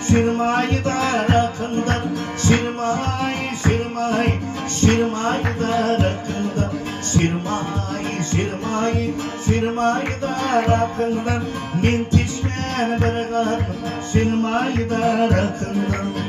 Şirmayı da rakından, şirmayı da rakından, şirmayı da rakından, min tişmen bergan, şirmayı da rakından.